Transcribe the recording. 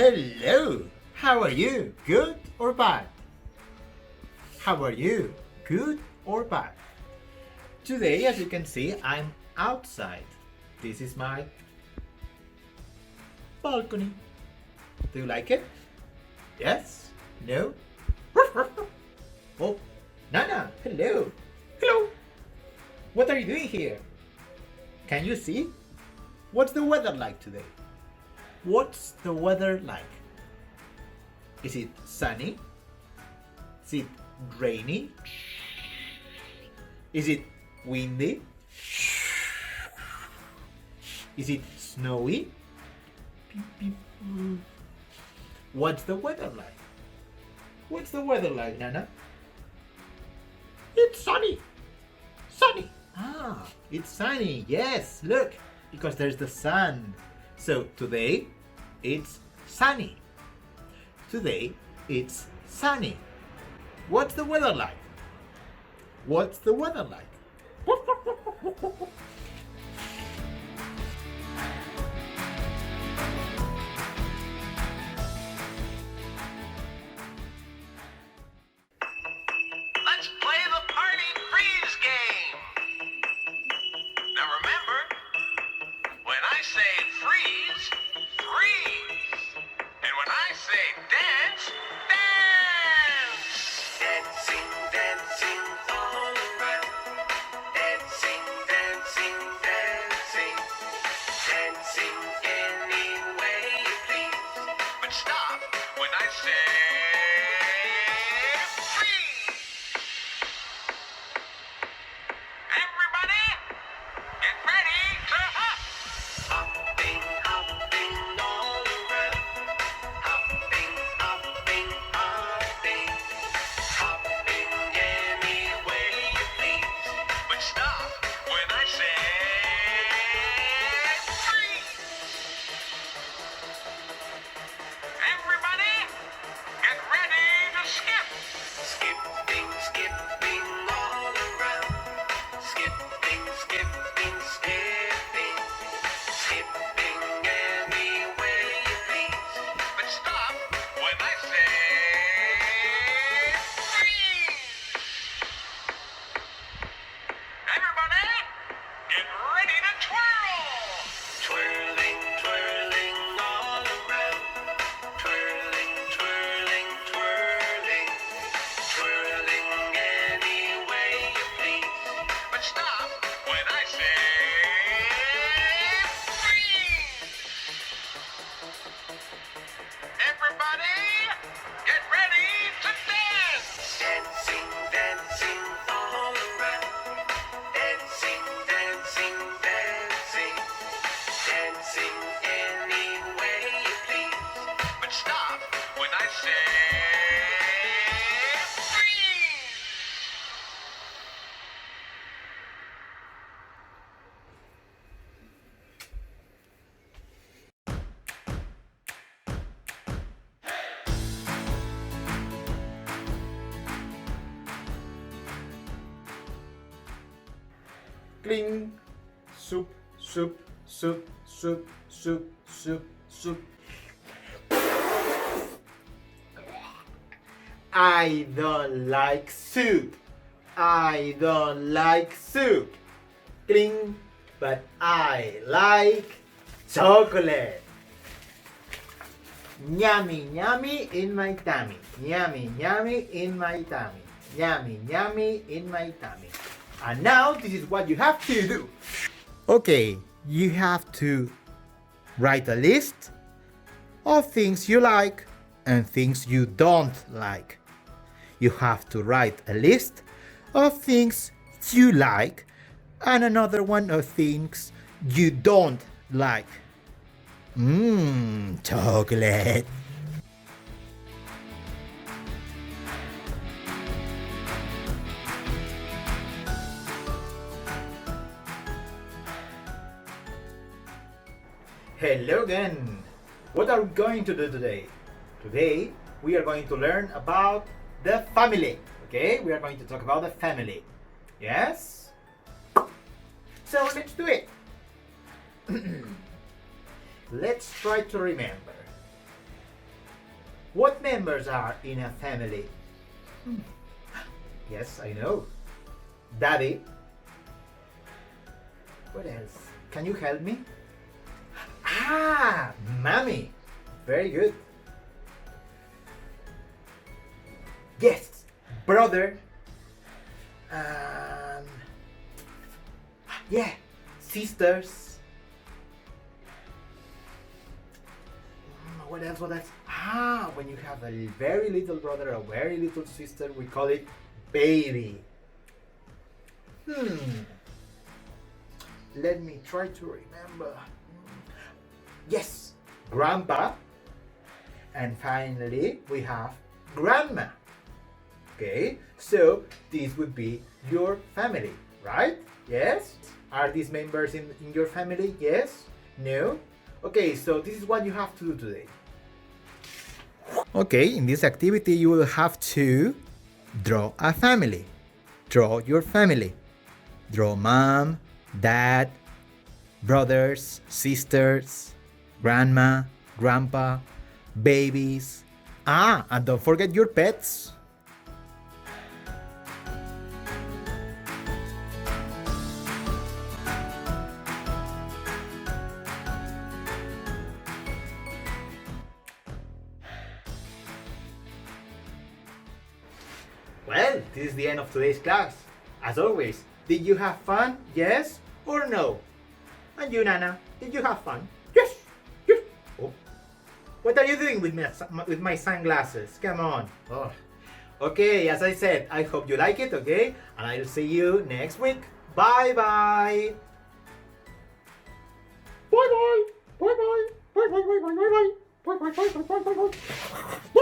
Hello! How are you? Good or bad? How are you? Good or bad? Today, as you can see, I'm outside. This is my balcony. Do you like it? Yes? No? Oh, Nana, hello. Hello. What are you doing here? Can you see? What's the weather like today? What's the weather like? Is it sunny? Is it rainy? Is it windy? Is it snowy? What's the weather like? What's the weather like, Nana? It's sunny. Sunny. Ah, it's sunny. Yes, look, because there's the sun. So today, it's sunny. Today, it's sunny. What's the weather like? What's the weather like? Let's play the party freeze game. Now remember, when I say freeze, freeze. And when I say dance, dance. Dancing, dancing all around. Dancing, dancing, dancing. Dancing any way you please. But stop when I say freeze. Everybody, get ready to hop. Hopping, hopping all around. Hopping, hopping, hopping. Hopping any way you please. But stop when I say freeze. Everybody, get ready to skip. Skipping, skipping all around. Skipping, skipping, skipping. Skipping any way you please. But stop when I say freeze. Everybody, get ready to twirl. Twirling, twirling all around. Twirling, twirling, twirling. Twirling any way you please. But stop when I say freeze. Everybody, get ready to dance. Dancing, dancing all around. Dancing, dancing, dancing. Dancing any way you please. But stop when I say freeze. Cling. Soup, soup, soup, soup, soup, soup, soup. I don't like soup. I don't like soup. Cling. But I like chocolate. Yummy, yummy in my tummy. Yummy, yummy in my tummy. Yummy, yummy in my tummy. And now this is what you have to do. Okay, you have to write a list of things you like and things you don't like. You have to write a list of things you like and another one of things you don't like. Chocolate. Hello again. What are we going to do today? Today we are going to learn about the family. Okay, we are going to talk about the family. Yes? So let's do it. Let's try to remember. What members are in a family? Yes, I know. Daddy. What else? Can you help me? Ah, mommy. Very good. Yes, brother. Yeah, sisters. What else? What else? Ah, when you have a very little brother or very little sister, we call it baby. Let me try to remember. Yes, grandpa. And finally, we have grandma. Okay, so this would be your family, right? Yes? Are these members in your family? Yes? No? Okay, so this is what you have to do today. Okay, in this activity you will have to draw a family. Draw your family. Draw mom, dad, brothers, sisters, grandma, grandpa, babies. Ah, and don't forget your pets. Well, this is the end of today's class. As always, did you have fun? Yes or no? And you, Nana, did you have fun? Yes. Yes. Oh. What are you doing with my sunglasses? Come on. Oh. Okay, as I said, I hope you like it, okay? And I'll see you next week. Bye-bye. Bye-bye. Bye-bye. Bye-bye. Bye-bye. Bye-bye. Bye-bye. Bye-bye. Bye-bye.